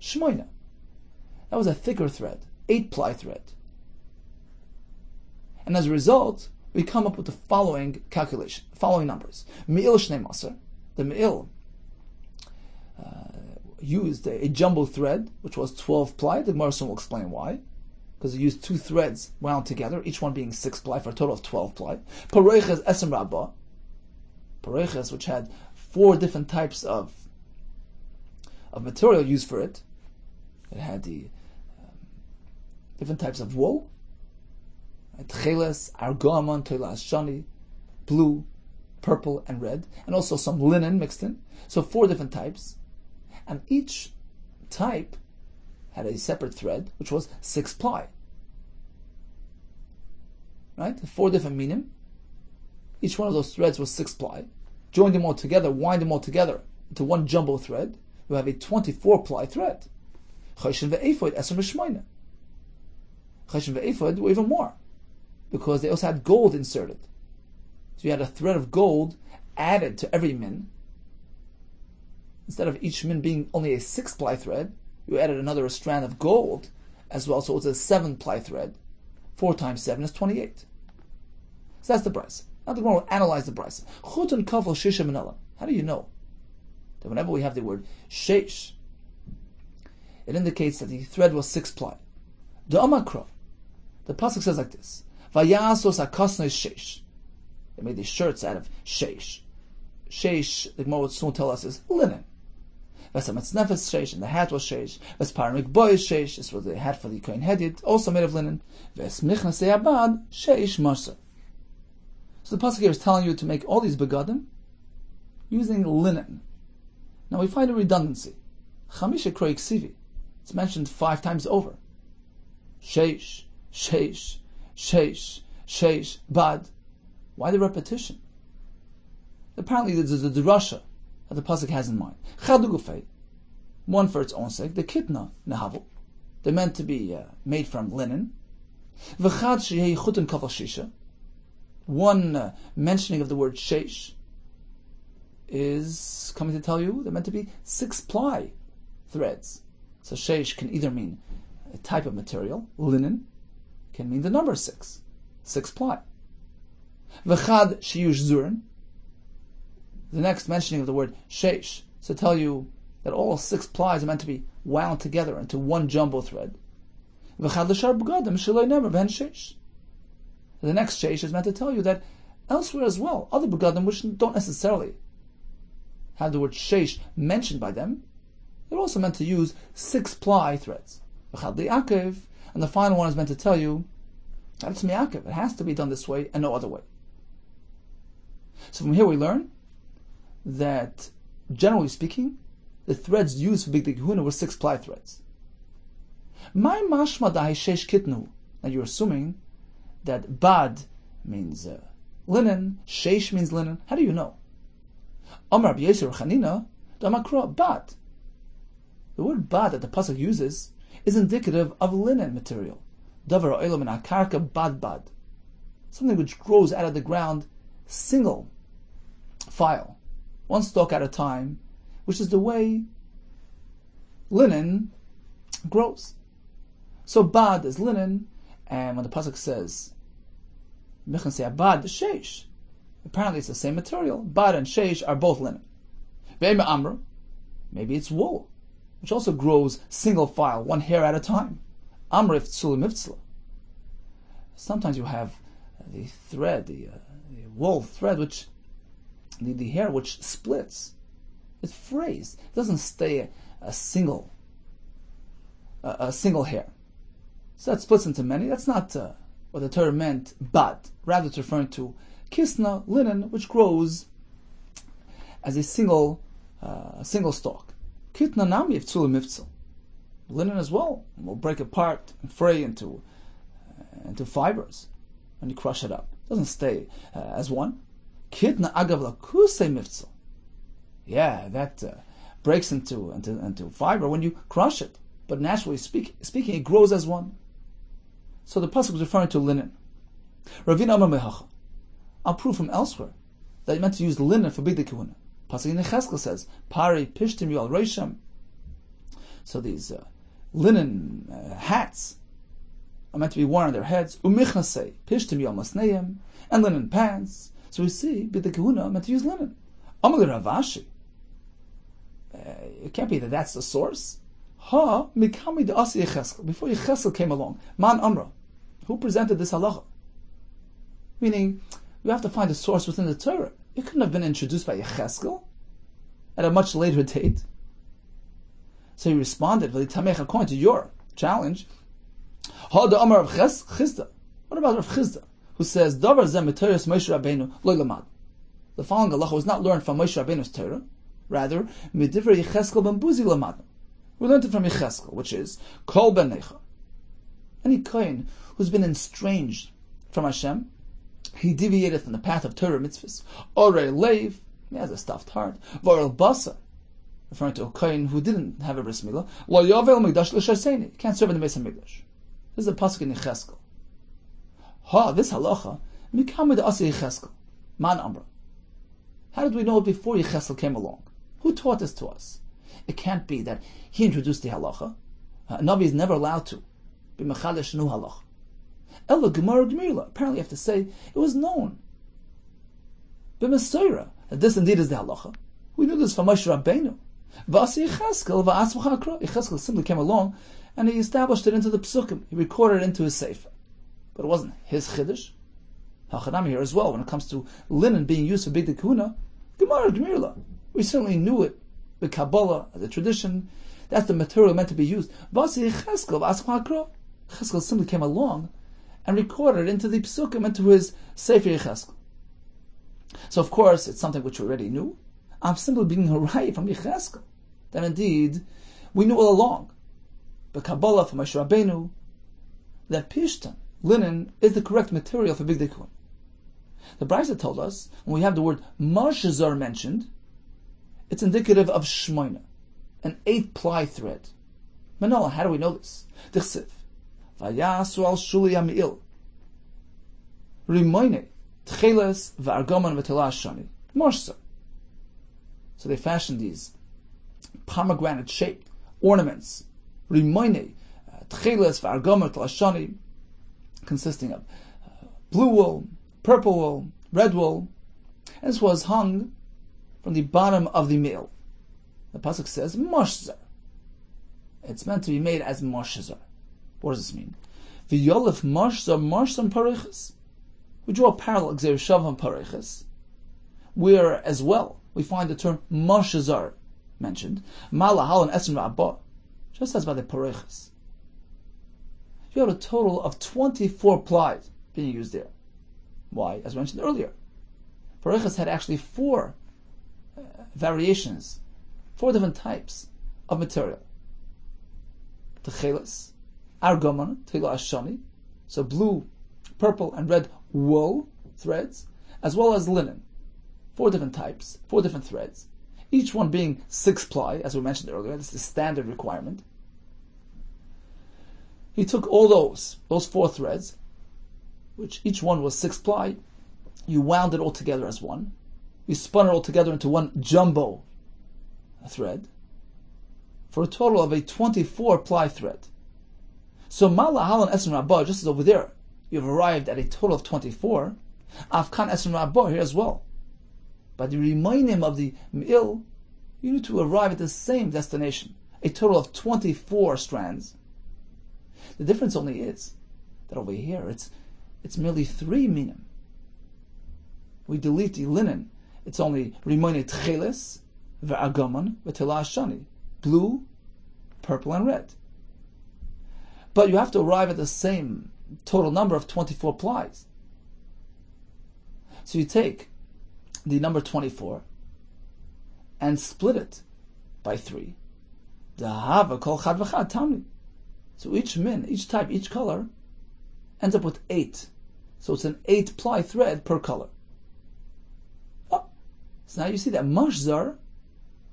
shmoina. That was a thicker thread, 8-ply thread. And as a result, we come up with the following calculation, following numbers. Me'il shnei maser, the me'il used a jumbo thread, which was 12-ply. The Gemara will explain why. Because it used 2 threads wound together, each one being 6-ply for a total of 12-ply. Pareiches esem rabba. Pareiches, which had 4 different types of material used for it. It had the different types of wool. Tcheles, argamon, toilas shani, blue, purple, and red. And also some linen mixed in. So 4 different types. And each type had a separate thread, which was 6-ply. Right? 4 different minim. Each one of those threads was 6-ply. Join them all together, wind them all together into one jumbo thread. We have a 24-ply thread. Choshen ve'ephod eser mishmoina. Choshen ve'ephod were even more, because they also had gold inserted. So you had a thread of gold added to every min. Instead of each min being only a 6-ply thread, you added another strand of gold as well, so it's a 7-ply thread. 4 times 7 is 28. So that's the price. Now the Gemara will analyze the price. Chutun kafel shisha manela. How do you know that whenever we have the word sheish, it indicates that the thread was 6-ply? The Amakra, the pasuk says like this: Vayasos hakasnos sheish. They made these shirts out of sheish. Sheish, the Gemara will soon tell us, is linen. Vesametznefes sheish, and the hat was sheish. Vesparamik boy is sheish. This was the hat for the kohen hedyot, also made of linen. Vesmichnasei abad sheish marsa. So the pasuk here is telling you to make all these begadim using linen. Now we find a redundancy. Chamisha kroi ksivi. It's mentioned 5 times over. Sheish, sheish, sheish, sheish, bad. Why the repetition? Apparently there's a drasha that the pasuk has in mind. Chadugufei, one for its own sake. The kitna nehavu, they're meant to be made from linen. V'chad shehei chutun kafal shisha. One mentioning of the word sheish is coming to tell you they're meant to be 6-ply threads. So sheish can either mean a type of material, linen, can mean the number 6, 6-ply. V'chad sheyush zurin. The next mentioning of the word sheish to tell you that all 6 plies are meant to be wound together into one jumbo thread. V'chad l'shar b'gadim sheloi nemer v'hen sheish. The next sheish is meant to tell you that elsewhere as well, other begadim which don't necessarily have the word sheish mentioned by them, they're also meant to use 6-ply threads. V'chad li'akev, and the final one is meant to tell you that it's mi'akev. It has to be done this way and no other way. So from here we learn that, generally speaking, the threads used for Big Kahuna were 6-ply threads. My mashma dahi sheish kitnu. Now you're assuming that bad means linen, sheish means linen. How do you know? Amar Rabbi Yosef Chanina, damakra bad. The word bad that the pasuk uses is indicative of linen material. Davar ha'olam min hakarka bad. Something which grows out of the ground, single file, one stalk at a time, which is the way linen grows. So bad is linen, and when the pasuk says Mechan bad sheish. Apparently it's the same material. Bad and sheish are both linen. Ve'ema amr, maybe it's wool, which also grows single file, one hair at a time. Amr if tzula mivtzla. Sometimes you have the thread, the wool thread, which the hair which splits. It frays. It doesn't stay a single hair. So that splits into many. That's not what the Torah meant, but rather it's referring to kisna, linen, which grows as a single stalk. Kitna nami if tzula mivtzal. Linen as well will break apart and fray into fibers when you crush it up. It doesn't stay as one. Kitna agav lakusei mivtzal. Yeah, that breaks into fiber when you crush it. But naturally speaking, it grows as one. So the pasuk was referring to linen. Ravina Amar Mehacha. I'll prove from elsewhere that you meant to use linen for bigdei kehuna. Pasuk in Cheskel says, "Pari pishtim yal reisham." So these linen hats are meant to be worn on their heads. Umichnasei pishtim yal masneim, and linen pants. So we see bigdei kehuna meant to use linen. Amal Ravashi. It can't be that that's the source. Ha mikami de asi Yecheskel. Before Yecheskel came along, man amra, who presented this halacha? Meaning, you have to find a source within the Torah. It couldn't have been introduced by Yecheskel at a much later date. So he responded, according to your challenge, Ha de amar of Chizda. What about Rav Chizda, who says, Davar zeh mitoras Moshe Rabbeinu lo lamad? The following halacha was not learned from Moshe Rabbeinu's Torah, rather, midivrei Yecheskel ben Buzi lamad. We learned it from Yecheskel, which is Kol ben Necha. Any kohen who's been estranged from Hashem, he deviated from the path of Torah mitzvahs. Orei leiv, he has a stuffed heart. Vorel basa, referring to a kohen who didn't have a bris milah. Lo yovel mikdash l'sharseni, he can't serve in the Beis HaMikdash. This is a pasuk in Yecheskel. Ha, this halacha, mikamid asi Yecheskel, man amra. How did we know it before Yecheskel came along? Who taught this to us? It can't be that he introduced the halacha. A Navi is never allowed to be mechalesh nu halacha. Ella gemara gmirla. Apparently, you have to say it was known b'mesorah that this indeed is the halacha. We knew this from Moshe Rabbeinu. V'asi Yecheskel v'asmucha akra. Yecheskel simply came along and he established it into the psukim. He recorded it into his sefer, but it wasn't his chiddush. Hachanami here as well. When it comes to linen being used for bigdei kehuna, gemara gmirla. We certainly knew it. The Kabbalah, the tradition, that's the material meant to be used. Cheskel simply came along and recorded into the Psukim, into his Sefer Yecheskel. So of course, it's something which we already knew. I'm simply being haray from Yecheskel. That indeed, we knew all along. The Kabbalah from Moshe Rabbeinu, that Pishtan, linen, is the correct material for bigdei kehuna. The Brisa told us, when we have the word Marshazar mentioned, it's indicative of shmoina, an 8-ply thread. Manola, how do we know this? Dichsiv, vayasu al shuli amiil, rimoine, tcheles v'argoman v'tela shani, morsar. So they fashioned these pomegranate-shaped ornaments, rimoine, tcheles v'argoman v'tela shani, consisting of blue wool, purple wool, red wool, and this was hung from the bottom of the meal. The pasuk says moshzar. It's meant to be made as moshzar. What does this mean? V'yolef moshzar moshzar pareches. We draw a parallel exerishav on pareches, where as well we find the term moshzar mentioned. Malahal and esrim ra'abah, just as by the pareches. You have a total of 24 plies being used there. Why? As mentioned earlier, pareches had actually 4 variations, 4 different types of material. Techeles, argoman, tila ashani, so blue, purple, and red wool threads, as well as linen. 4 different types, 4 different threads, each one being 6 ply, as we mentioned earlier. This is the standard requirement. He took all those 4 threads, which each one was 6 ply, you wound it all together as one. We spun it all together into one jumbo thread for a total of a 24 ply thread. So Mala Halan Esrim Rabbah, just as over there, you've arrived at a total of 24. Afkan Esrim Rabbo here as well. By the remaining of the Me'il, you need to arrive at the same destination. A total of 24 strands. The difference only is that over here it's merely 3 minim. We delete the linen. It's only remaining tcheles, ve'agaman, ve'tela shani. Blue, purple, and red. But you have to arrive at the same total number of 24 plies. So you take the number 24 and split it by 3. Dahava kol chad v'chad tamli. So each min, each type, each color ends up with 8. So it's an 8 ply thread per color. Oh. So now you see that mashzar,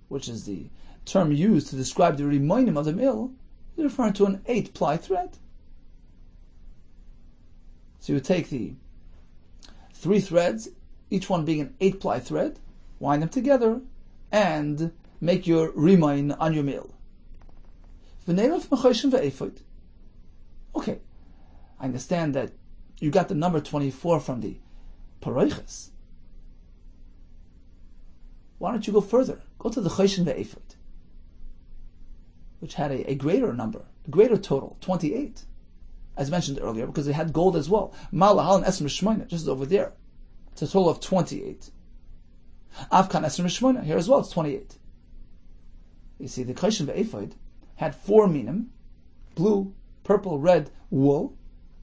which is the term used to describe the remaining of the mill, is referring to an 8 ply thread. So you take the 3 threads, each one being an 8 ply thread, wind them together, and make your remain on your mill. Okay, I understand that you got the number 24 from the Paroiches. Why don't you go further? Go to the Choshen ve'efod, which had a greater number, a greater total, 28, as mentioned earlier, because it had gold as well. Malahal and Esrim Shmoina, just over there. It's a total of 28. Afkan Esrim Shmoina, here as well, it's 28. You see, the Choshen ve'efod had 4 minim, blue, purple, red, wool,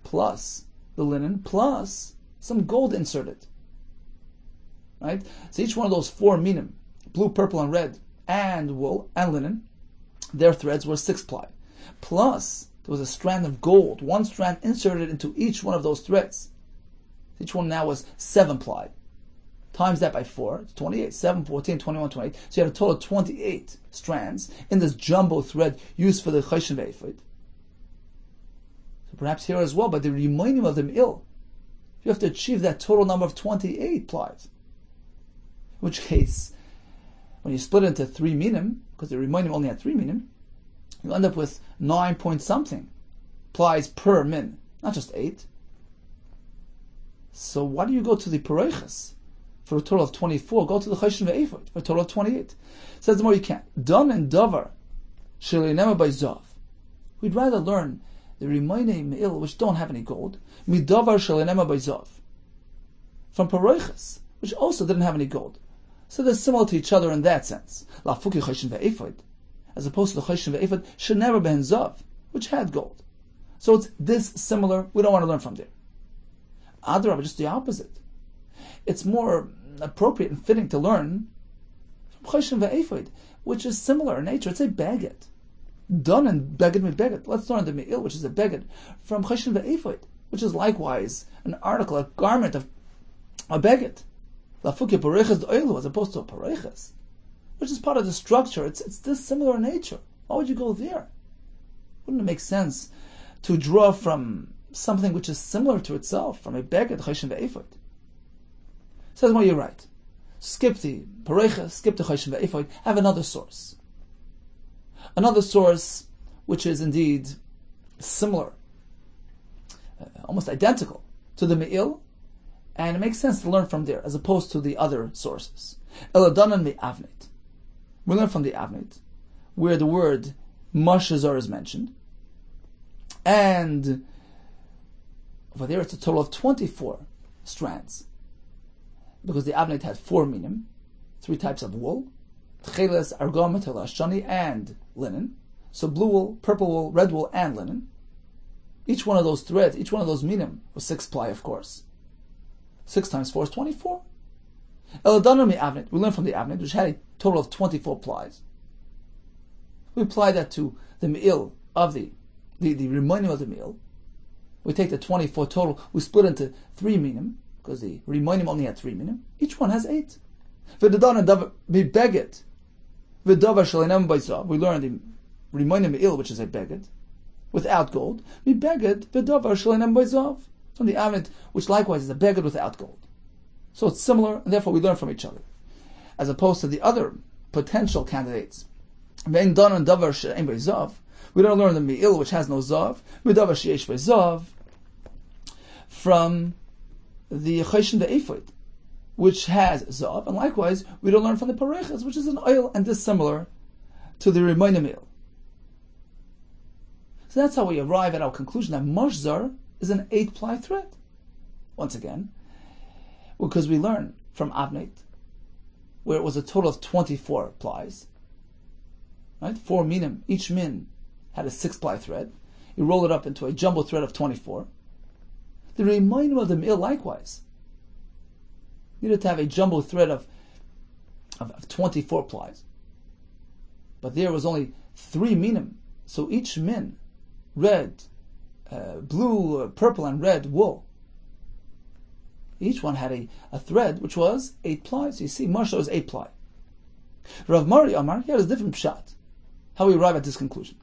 plus the linen, plus some gold inserted. Right? So each one of those 4 minim, blue, purple, and red, and wool, and linen, their threads were 6 ply. Plus, there was a strand of gold, 1 strand inserted into each one of those threads. Each one now was 7 ply. Times that by 4, it's 28, 7, 14, 21, 28. So you have a total of 28 strands in this jumbo thread used for the Choshen ve'efod. So perhaps here as well, by the remaining of the Me'il, you have to achieve that total number of 28 plies. In which case, when you split it into 3 minim, because the remaining only had 3 minim, you end up with 9 point something plies per min, not just 8. So why do you go to the Paroiches? For a total of 24, go to the Choshen ve'efod for a total of 28. Says the more you can't. Dan and davar shelinema by zav. We'd rather learn the remaining me'il which don't have any gold. Midavar shelinema by zav. From Paroiches, which also didn't have any gold. So they're similar to each other in that sense. Lafuki Choshen ve'efod, as opposed to the Choshen ve'efod shenever ben zav, which had gold. So it's this similar. We don't want to learn from there. Adrabah, just the opposite. It's more appropriate and fitting to learn from Choshen ve'efod, which is similar in nature. It's a beged. Done and beged mit beged. Let's learn the me'il, which is a beged, from Choshen ve'efod, which is likewise an article, a garment of a beged. Lafuki pareiches d'oilu, as opposed to a pareiches, which is part of the structure. It's this similar in nature. Why would you go there? Wouldn't it make sense to draw from something which is similar to itself, from a beged, Choshen ve'efod? Says, well, you're right. Skip the pareiches, skip the Choshen ve'efod, have another source. Another source which is indeed similar, almost identical to the me'il, and it makes sense to learn from there as opposed to the other sources. Eladanan me'avnit. We learn from the avnit, where the word mashazar is mentioned, and over there it's a total of 24 strands, because the avnit had 4 minim, 3 types of wool, tcheles, argam, shani, and linen. So blue wool, purple wool, red wool, and linen. Each one of those threads, each one of those minim was 6 ply, of course. 6 times 4 is 24. Eladanami avnit, we learn from the avnit, which had a total of 24 plies. We apply that to the me'il of the remaining of the me'il. We take the 24 total, we split into 3 minim, because the remaining only had 3 minim. Each one has 8. We learn the remaining me'il, which is a beged, without gold. We beged v'davar shleinem b'zav. From the avnit, which likewise is a beged without gold. So it's similar, and therefore we learn from each other. As opposed to the other potential candidates. We don't learn the me'il, which has no zav. V'davar sheyesh b'zav. from the Choshen Ve'ephod, which has Zav, and likewise, we don't learn from the Pareches, which is an oil and dissimilar to the Rimoina meal. So that's how we arrive at our conclusion that Mashzar is an 8-ply thread. Once again, because we learn from Avneit, where it was a total of 24 plies, right? 4 minim, each min had a 6-ply thread. You roll it up into a jumbo thread of 24. The remainder of the meal, likewise, needed to have a jumbo thread of 24 plies. But there was only 3 minim, so each min, red, blue, purple, and red wool, each one had a thread which was 8 plies. So you see, Marsha was 8 ply. Rav Mari Amar, he had a different pshat. How we arrive at this conclusion.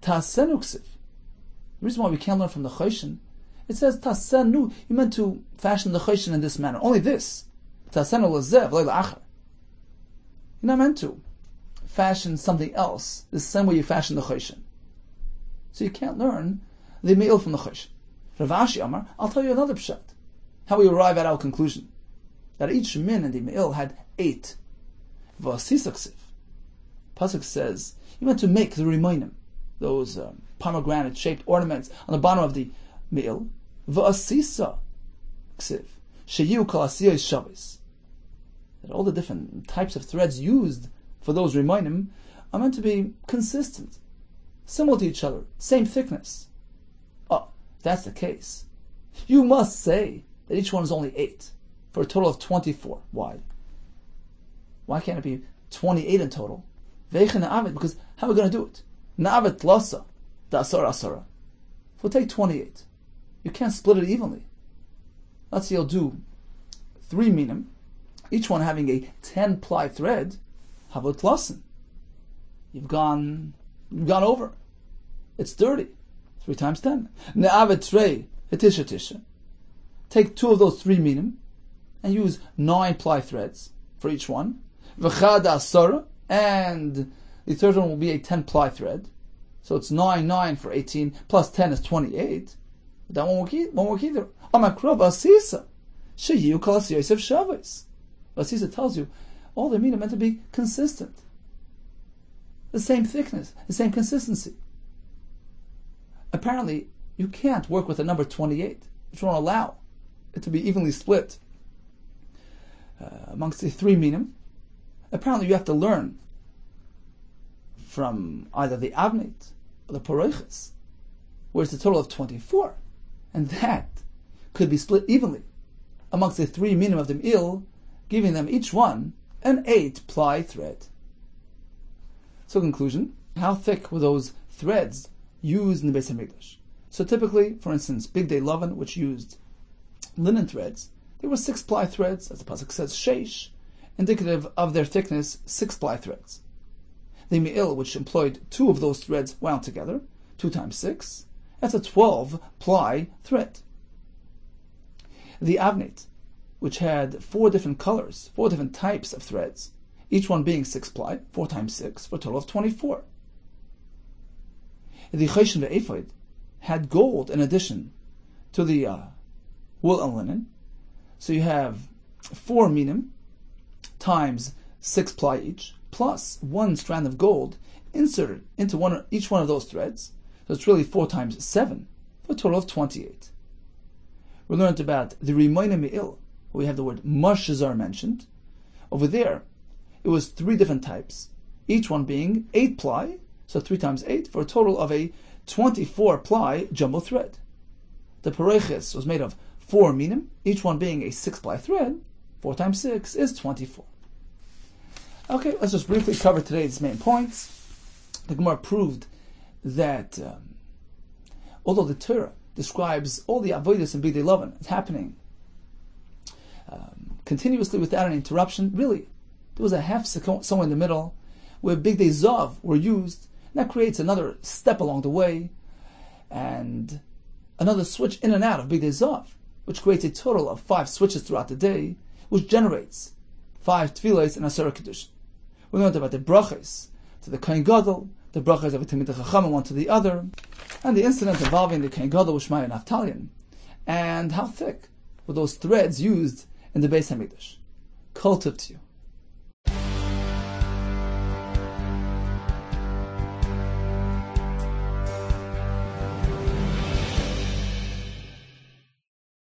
Ta'asenu ksiv. The reason why we can't learn from the Choshen, it says Ta'asenu, you meant to fashion the Choshen in this manner. Only this. Ta'asenu lezev, lo la'achar. You're not meant to fashion something else the same way you fashion the Choshen. So you can't learn the me'il from the Choshen. Rav Ashi Amar, I'll tell you another pshat. How we arrive at our conclusion that each min in the me'il had 8. V'asisaksiv. Pasuk says you meant to make the rimonim, those pomegranate-shaped ornaments on the bottom of the me'il. V'asisa ksiv sheyu kol asiyos shavis. That all the different types of threads used for those rimonim are meant to be consistent, similar to each other, same thickness. Oh, if that's the case, you must say that each one is only 8, for a total of 24. Why? Why can't it be 28 in total? Because how are we going to do it? Na'avet lasa, da asara asara. If we'll take 28, you can't split it evenly. Let's say you'll do 3 minim, each one having a 10-ply thread. Havot lassen. You've gone over. It's 30. 3 times 10. Na'avet trei, hetisha tisha. Take 2 of those 3 minim and use 9-ply threads for each one. V'chad asara, and the third one will be a 10-ply thread. So it's 9 for 18, plus 10 is 28. But that won't work either. Amakrov asisa, sheyu kol asiyos shavis. Asisa tells you all the minim are meant to be consistent. The same thickness, the same consistency. Apparently, you can't work with the number 28, which won't allow it to be evenly split amongst the 3 minim. Apparently you have to learn from either the Avneit or the Paroiches, where it's a total of 24, and that could be split evenly amongst the 3 minim of the me'il, giving them each one an 8-ply thread. So conclusion, how thick were those threads used in the Beis HaMikdash? So typically, for instance, Big Day Lavan, which used linen threads, they were 6-ply threads, as the pasuk says, sheish, indicative of their thickness, 6-ply threads. The me'il, which employed 2 of those threads wound together, 2 times 6, that's a 12-ply thread. The Avneit, which had 4 different colors, 4 different types of threads, each one being 6-ply, 4 times 6, for a total of 24. The Choshen Ve'ephod had gold in addition to the wool and linen. So you have 4 minim times 6-ply each, plus 1 strand of gold inserted into each one of those threads. So it's really 4 times 7, for a total of 28. We learned about the Rimoina Me'il, where we have the word Mashazar mentioned. Over there, it was 3 different types, each one being 8-ply, so 3 times 8, for a total of a 24-ply jumbo thread. The Pareches was made of 4 minim, each one being a 6-ply thread. 4 times 6 is 24. Okay, let's just briefly cover today's main points. The Gemara proved that although the Torah describes all the avodas in Big Day Lavan as happening continuously without any interruption, really, there was a half second somewhere in the middle where Big Day Zav were used, and that creates another step along the way, and another switch in and out of Big Day Zav, which creates a total of 5 switches throughout the day, which generates 5 tefillos and asara kedushin. We learned about the brachos to the Kohen Gadol, the brachos of the Talmidei Chachamim one to the other, and the incident involving the Kohen Gadol with Shmaya and Naftalion, And how thick were those threads used in the Beis Hamikdash? Kol tov to you.